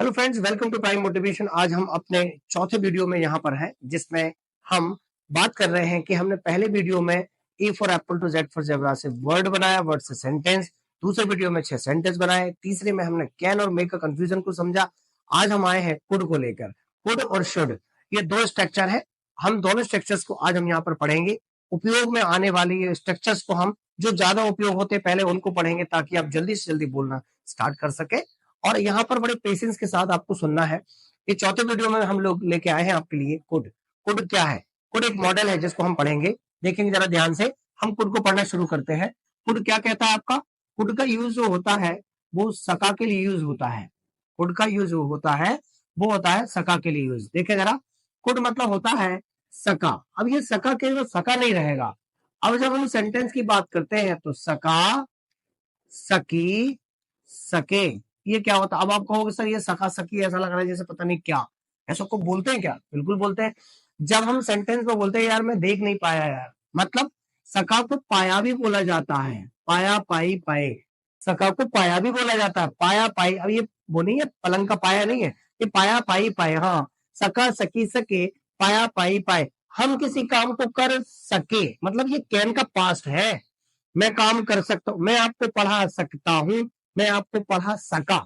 Hello friends, welcome to prime motivation. आज हम अपने चौथे वीडियो में यहाँ पर हैं, जिसमें हम बात कर रहे हैं कि हमने पहले वीडियो में A for apple to Z for zebra से वर्ड बनाया, वर्ड से सेंटेंस। दूसरे वीडियो में 6 सेंटेंस बनाए। तीसरे में हमने कैन और मेक का कंफ्यूजन को समझा। आज हम आए हैं कुड को लेकर। कुड और शुड, ये दो स्ट्रक्चर है। हम दोनों स्ट्रक्चर्स को आज हम यहाँ पर पढ़ेंगे। उपयोग में आने वाली स्ट्रक्चर्स को हम जो ज्यादा उपयोग होते हैं पहले उनको पढ़ेंगे, ताकि आप जल्दी से जल्दी बोलना स्टार्ट कर सके। और यहाँ पर बड़े पेशेंस के साथ आपको सुनना है। ये चौथे वीडियो में हम लोग लेके आए हैं आपके लिए कुड। कुड क्या है? कुड एक मॉडल है जिसको हम पढ़ेंगे। देखेंगे जरा ध्यान से। हम कुड को पढ़ना शुरू करते हैं। कुड क्या कहता है आपका? कुड का यूज जो होता है वो सका के लिए यूज होता है। कुड का यूज होता है वो होता है सका के लिए यूज। देखे जरा, कुड मतलब होता है सका। अब ये सका के लिए सका नहीं रहेगा। अब जब हम सेंटेंस की बात करते हैं तो सका, सकी, सके, ये क्या होता है? अब आप कहोगे सर ये सका सकी ऐसा लग रहा है जैसे पता नहीं क्या। ऐसा को बोलते हैं क्या? बिल्कुल बोलते हैं। जब हम सेंटेंस में बोलते हैं यार मैं देख नहीं पाया यार, मतलब सका को पाया भी बोला जाता है। पाया, पाई, पाए। सका को पाया भी बोला जाता है। पाया, पाई। अब ये वो नहीं है, पलंग का पाया नहीं है, ये पाया, पाई, पाए। हाँ, सका, सकी, सके, पाया, पाई, पाए। हम किसी काम को कर सके, मतलब ये कैन का पास्ट है। मैं काम कर सकता हूं, मैं आपको पढ़ा सकता हूं, मैं आपको पढ़ा सका।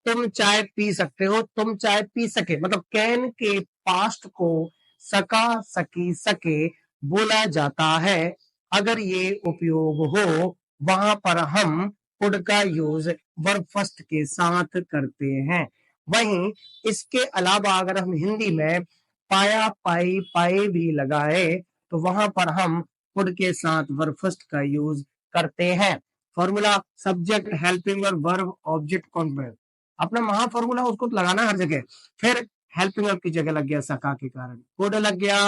तुम चाय पी सकते हो, तुम चाय पी सके, मतलब कैन के पास्ट को सका, सकी, सके बोला जाता है। अगर ये उपयोग हो वहां पर हम कुड का यूज वर्ब फर्स्ट के साथ करते हैं। वहीं इसके अलावा अगर हम हिंदी में पाया, पाई, पाए भी लगाए तो वहां पर हम कुड के साथ वर्ब फर्स्ट का यूज करते हैं। फॉर्मूला सब्जेक्ट, हेल्पिंग और वर्ब, ऑब्जेक्ट, कॉम्प्लेमेंट। अपना महा फॉर्मूला उसको लगाना हर जगह। फिर हेल्पिंग वर्ब की जगह लग गया सका के कारण, कुड लग गया।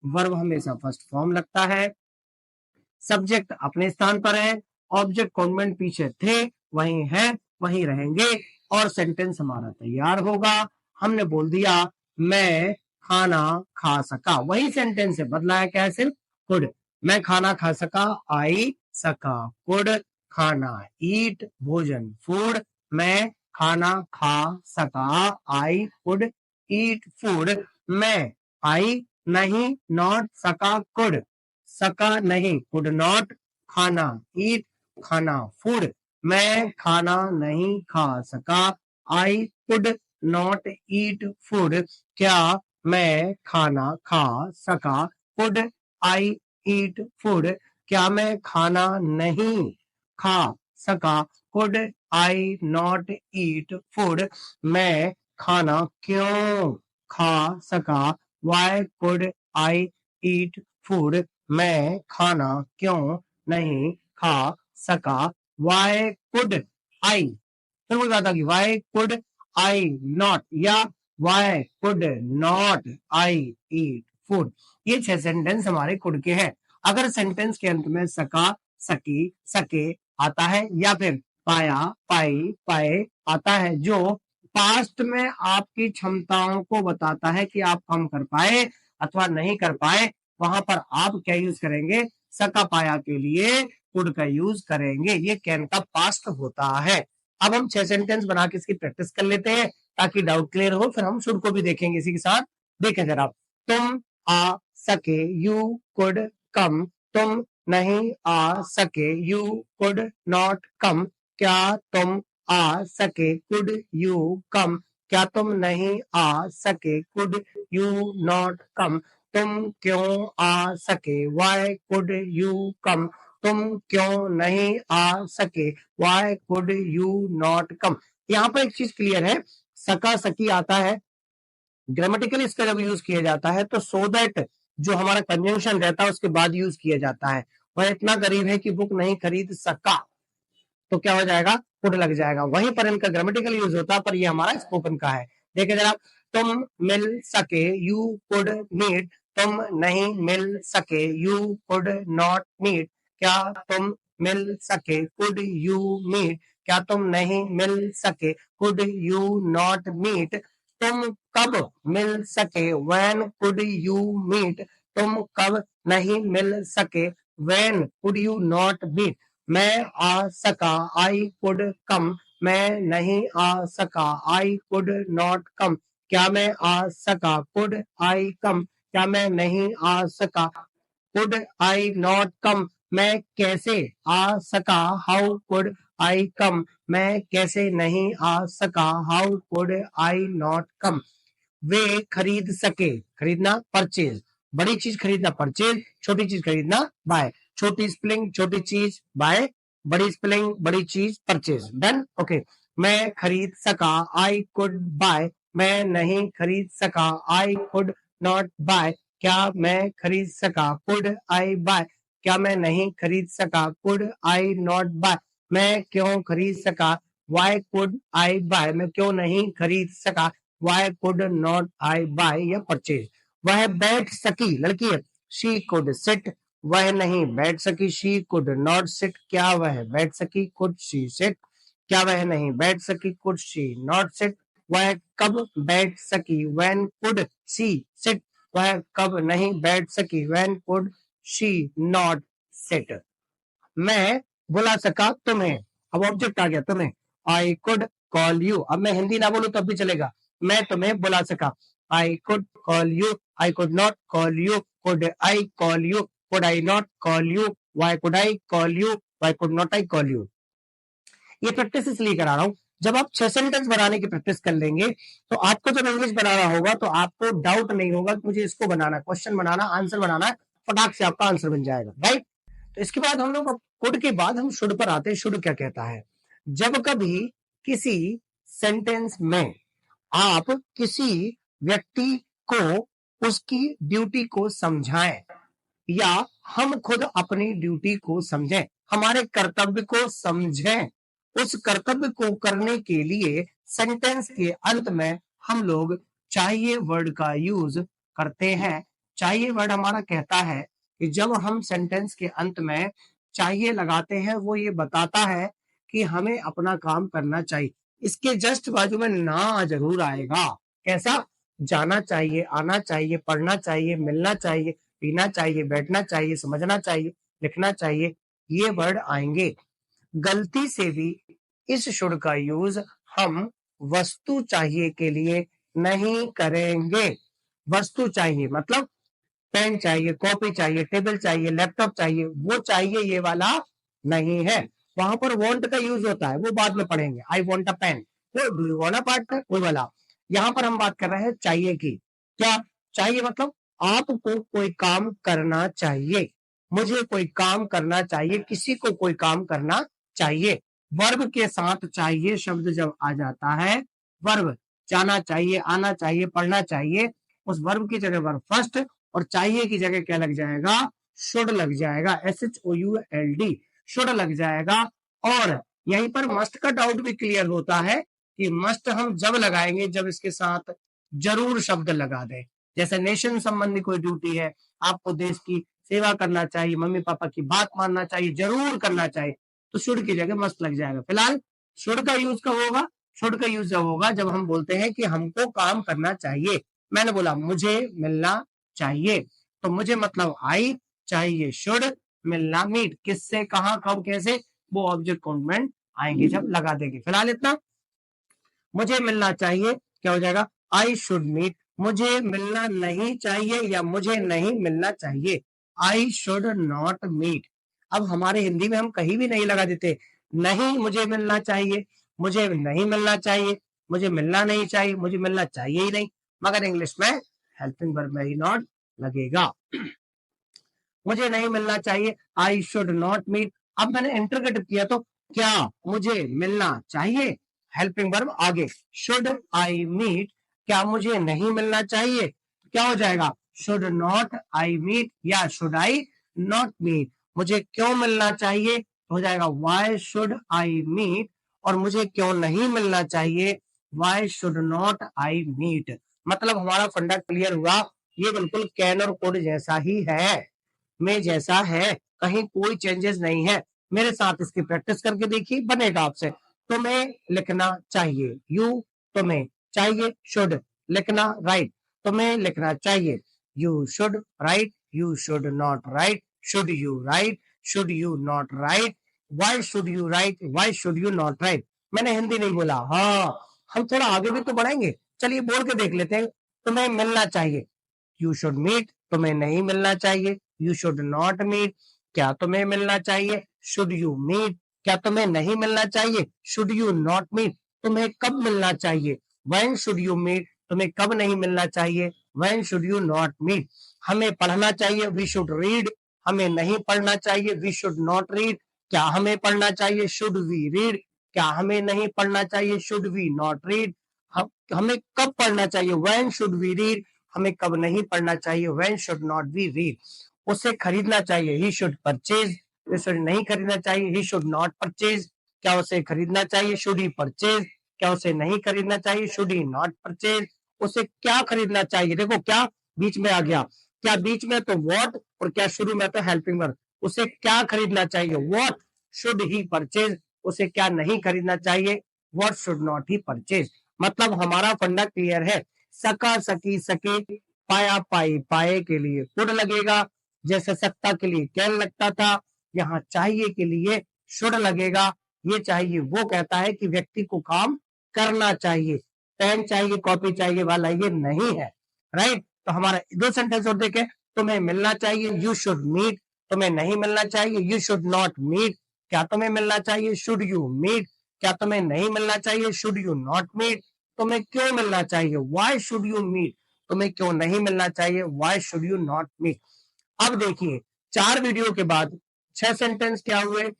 वर्ब हमेशा फर्स्ट फॉर्म लगता है। सब्जेक्ट अपने स्थान पर है, ऑब्जेक्ट कॉम्प्लेमेंट पीछे थे, वहीं है, वहीं रहेंगे, और सेंटेंस हमारा तैयार होगा। हमने बोल दिया मैं खाना खा सका, वही सेंटेंस है, बदला है क्या है? सिर्फ कुड। मैं खाना खा सका, आई सका, कुड खाना, ईट भोजन, फूड। मैं खाना खा सका, आई कुड ईट फूड। मैं आई नहीं, नॉट सका, कुड सका नहीं, कुड नॉट खाना, ईट खाना, फूड। मैं खाना नहीं खा सका, I could not eat food. क्या मैं खाना खा सका, कुड आई ईट फूड। क्या मैं खाना नहीं खा सका, could I not eat food. मैं खाना क्यों खा सका, Y could I eat food. मैं खाना क्यों नहीं खा सका, वाई कुड आई। फिर वही बात आ गई, वाई कुड आई नॉट, या Y could not I eat food. ये 6 सेंटेंस हमारे कुड के हैं। अगर सेंटेंस के अंत में सका, सकी, सके आता है, या फिर पाया, पाई, पाए आता है, जो पास्ट में आपकी क्षमताओं को बताता है कि आप काम कर पाए अथवा नहीं कर पाए, वहां पर आप क्या यूज करेंगे? सका पाया के लिए कुड का यूज करेंगे। ये कैन का पास्ट होता है। अब हम 6 सेंटेंस बना के इसकी प्रैक्टिस कर लेते हैं ताकि डाउट क्लियर हो। फिर हम शुड को भी देखेंगे इसी के साथ। देखें जरा, तुम आ सके, यू कुड कम। तुम नहीं आ सके, यू कुड नॉट कम। क्या तुम आ सके, कुड यू कम। क्या तुम नहीं आ सके, कुड यू नॉट कम। तुम क्यों आ सके, वाई कुड यू कम। तुम क्यों नहीं आ सके, Y could you not come. यहाँ पर एक चीज क्लियर है, सका सकी आता है, ग्रामेटिकली इसका जब यूज किया जाता है तो सो दैट जो हमारा कंजंक्शन रहता है उसके बाद यूज किया जाता है। वह इतना गरीब है कि बुक नहीं खरीद सका, तो क्या हो जाएगा? कुड लग जाएगा। वहीं पर इनका ग्रामेटिकल यूज होता है, पर ये हमारा स्पोकन का है। देखिए जरा, तुम मिल सके, यू कुड मीट। तुम नहीं मिल सके, यू कुड नॉट मीट। क्या तुम मिल सके, कुड यू मीट। क्या तुम नहीं मिल सके, कुड यू नॉट मीट। तुम कब मिल सके, व्हेन कुड यू मीट। तुम कब नहीं मिल सके, when could you not meet. मैं आ सका, आई कुड कम। मैं नहीं आ सका, आई कुड नॉट कम, क्या मैं आ सका, कुड आई कम, क्या मैं नहीं आ सका, कुड आई नॉट कम, मैं कैसे आ सका, हाउ कुड आई कम, मैं कैसे नहीं आ सका, how could I not come. वे खरीद सके, खरीदना परचेज, बड़ी चीज खरीदना परचेज, छोटी चीज खरीदना बाय, छोटी स्पेलिंग छोटी चीज बाय, बड़ी स्पेलिंग बड़ी चीज परचेज। Done, okay. मैं खरीद सका, आई कुड बाय, मैं नहीं खरीद सका, आई कुड नॉट बाय, क्या मैं खरीद सका, कुड आई बाय, क्या मैं नहीं खरीद सका, कुड आई नॉट बाय, मैं क्यों खरीद सका, वाई कुड आई बाय, मैं क्यों नहीं खरीद सका, why could not I buy या परचेज। वह बैठ सकी, लड़की है, she could sit, वह नहीं बैठ सकी, she could not sit, क्या वह बैठ सकी, could she sit, क्या वह नहीं बैठ सकी, could she not sit, वह कब बैठ सकी, when could she sit, वह कब नहीं बैठ सकी, when could she not sit। मैं बुला सका तुम्हें, अब ऑब्जेक्ट आ गया तुम्हें, आई कुड कॉल यू, अब मैं हिंदी ना बोलूं तब भी चलेगा, मैं तुम्हें बुला सका, I could call you, I could not call you, could I call you, could I not call you, Y could I call you, Y could not I call you. ये प्रैक्टिस इसलिए करा रहा हूं, जब आप 6 सेंटेंस बनाने की practice कर लेंगे तो आपको जब इंग्लिश बनाना होगा तो आपको डाउट नहीं होगा कि मुझे इसको बनाना, क्वेश्चन बनाना, आंसर बनाना है, फटाक से आपका आंसर बन जाएगा, राइट। तो इसके बाद हम लोग कुड के बाद हम शुड पर आते हैं। शुड क्या कहता है, जब कभी किसी सेंटेंस में आप किसी व्यक्ति को उसकी ड्यूटी को समझाएं या हम खुद अपनी ड्यूटी को समझें, हमारे कर्तव्य को समझें, उस कर्तव्य को करने के लिए सेंटेंस के अंत में हम लोग चाहिए वर्ड का यूज करते हैं। चाहिए वर्ड हमारा कहता है कि जब हम सेंटेंस के अंत में चाहिए लगाते हैं, वो ये बताता है कि हमें अपना काम करना चाहिए। इसके जस्ट बाजू में ना जरूर आएगा, कैसा, जाना चाहिए, आना चाहिए, पढ़ना चाहिए, मिलना चाहिए, पीना चाहिए, बैठना चाहिए, समझना चाहिए, लिखना चाहिए, ये वर्ड आएंगे। गलती से भी इस शुड का यूज हम वस्तु चाहिए के लिए नहीं करेंगे। वस्तु चाहिए मतलब पेन चाहिए, कॉपी चाहिए, टेबल चाहिए, लैपटॉप चाहिए, वो चाहिए ये वाला नहीं है। वहां पर वांट का यूज होता है, वो बाद में पढ़ेंगे, I want a pen, do you want a partner, वो वाला। यहाँ पर हम बात कर रहे हैं चाहिए की। क्या चाहिए मतलब आपको कोई काम करना चाहिए, मुझे कोई काम करना चाहिए, किसी को कोई काम करना चाहिए। वर्ब के साथ चाहिए शब्द जब आ जाता है, वर्ब जाना चाहिए, आना चाहिए, पढ़ना चाहिए, उस वर्ब की जगह वर्ब फर्स्ट और चाहिए की जगह क्या लग जाएगा, शुड लग जाएगा, SHOULD, शुड लग जाएगा। और यहीं पर मस्ट का डाउट भी क्लियर होता है कि मस्ट हम जब लगाएंगे जब इसके साथ जरूर शब्द लगा दें। जैसे नेशन संबंधी कोई ड्यूटी है, आपको देश की सेवा करना चाहिए, मम्मी पापा की बात मानना चाहिए, जरूर करना चाहिए, तो शुड की जगह मस्ट लग जाएगा। फिलहाल शुड का यूज कब होगा, शुड का यूज जब होगा जब हम बोलते हैं कि हमको काम करना चाहिए। मैंने बोला मुझे मिलना चाहिए, तो मुझे मतलब आई, चाहिए शुड, मिलना मीट, किससे, कहां, कब, कैसे, वो ऑब्जेक्ट कॉम्प्लीमेंट आएंगे जब लगा देंगे। फिलहाल इतना, मुझे मिलना चाहिए क्या हो जाएगा, आई शुड मीट, मुझे मिलना नहीं चाहिए या मुझे नहीं मिलना चाहिए, आई शुड नॉट मीट। अब हमारे हिंदी में हम कहीं भी नहीं लगा देते, नहीं मुझे मिलना चाहिए, मुझे नहीं मिलना चाहिए, मुझे मिलना नहीं चाहिए, मुझे मिलना चाहिए ही नहीं, मगर इंग्लिश में हेल्पिंग वर्ब में ही नॉट लगेगा। मुझे नहीं मिलना चाहिए, आई शुड नॉट मीट। अब मैंने इंटरगेटिव किया तो क्या मुझे मिलना चाहिए, हेल्पिंग वर्ब आगे, शुड आई मीट, क्या मुझे नहीं मिलना चाहिए, क्या हो जाएगा, शुड नॉट आई मीट या शुड आई नॉट मीट। मुझे क्यों मिलना चाहिए हो जाएगा वाई शुड आई मीट, और मुझे क्यों नहीं मिलना चाहिए, why should not I meet. मतलब हमारा फंडा क्लियर हुआ, ये बिल्कुल कैन और कुड जैसा ही है, में जैसा है, कहीं कोई चेंजेस नहीं है। मेरे साथ इसकी प्रैक्टिस करके देखिए, बनेगा आपसे। तुम्हें लिखना चाहिए, यू, तुम्हें चाहिए, शुड, लिखना, राइट, तुम्हें लिखना चाहिए, you should write, you should not right, should you right, should you not right, why should you right, why should you not right. मैंने हिंदी नहीं बोला। हाँ, हम थोड़ा आगे भी तो बढ़ेंगे। चलिए बोल के देख लेते हैं। तुम्हें मिलना चाहिए, यू शुड मीट। तुम्हें नहीं मिलना चाहिए, यू शुड नॉट मीट। क्या तुम्हें मिलना चाहिए, शुड यू मीट। क्या तुम्हें नहीं मिलना चाहिए, शुड यू नॉट मीट। तुम्हें कब मिलना चाहिए, व्हेन शुड यू मीट। तुम्हें कब नहीं मिलना चाहिए, when should you not meet. हमें पढ़ना चाहिए, वी शुड रीड। हमें नहीं पढ़ना चाहिए, वी शुड नॉट रीड। क्या हमें पढ़ना चाहिए, शुड वी रीड। क्या हमें नहीं पढ़ना चाहिए, शुड वी नॉट रीड। हमें कब पढ़ना चाहिए, व्हेन शुड वी रीड। हमें कब नहीं पढ़ना चाहिए, when should not we read. उसे खरीदना चाहिए, ही शुड परचेज। उसे नहीं खरीदना चाहिए, ही शुड नॉट परचेज। क्या उसे खरीदना चाहिए, शुड ही परचेज। क्या उसे नहीं खरीदना चाहिए, शुड ही नॉट परचेज। उसे क्या खरीदना चाहिए, देखो क्या बीच में आ गया, क्या बीच में तो व्हाट और क्या शुरू में तो हेल्पिंग वर्ब। उसे क्या खरीदना चाहिए, व्हाट शुड ही परचेज। उसे क्या नहीं खरीदना चाहिए, what should not he purchase. मतलब हमारा फंडा क्लियर है। सका सकी सके, पाया पाई पाए के लिए कुड लगेगा, जैसे सकता के लिए कैन लगता था। यहाँ चाहिए के लिए शुड लगेगा। ये चाहिए वो कहता है कि व्यक्ति को काम करना चाहिए। पेन चाहिए, कॉपी चाहिए वाला ये नहीं है, राइट। तो हमारा दो सेंटेंस और देखें। तुम्हें मिलना चाहिए, यू शुड मीट। तुम्हें नहीं मिलना चाहिए, यू शुड नॉट मीट। क्या तुम्हें मिलना चाहिए, शुड यू मीट। क्या तुम्हें नहीं मिलना चाहिए, शुड यू नॉट मीट। तुम्हें क्यों मिलना चाहिए, व्हाई शुड यू मीट। तुम्हें क्यों नहीं मिलना चाहिए, why should you not meet. अब देखिए 4 वीडियो के बाद 6 सेंटेंस क्या हुए।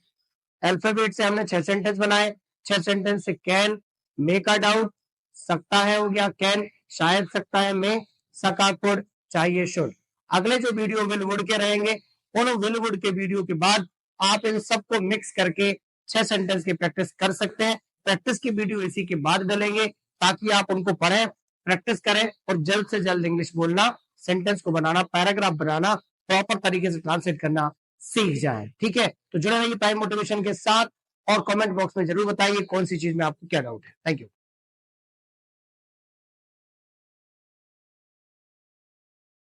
अल्फाबेट से हमने 6 सेंटेंस बनाए। 6 सेंटेंस से कैन, मे का डाउट, सकता है हो गया कैन, शायद सकता है मे, सका कुड, चाहिए शुड। अगले जो वीडियो विल वुड के रहेंगे, उन विल वुड के वीडियो के बाद आप इन सबको मिक्स करके 6 सेंटेंस की प्रैक्टिस कर सकते हैं। प्रैक्टिस की वीडियो इसी के बाद डलेंगे ताकि आप उनको पढ़ें, प्रैक्टिस करें और जल्द से जल्द इंग्लिश बोलना, सेंटेंस को बनाना, पैराग्राफ बनाना, प्रॉपर तरीके से ट्रांसलेट करना सीख जाए। ठीक है, तो जुड़े रहिए प्राइम मोटिवेशन के साथ और कमेंट बॉक्स में जरूर बताइए कौन सी चीज में आपको क्या डाउट है। Thank you.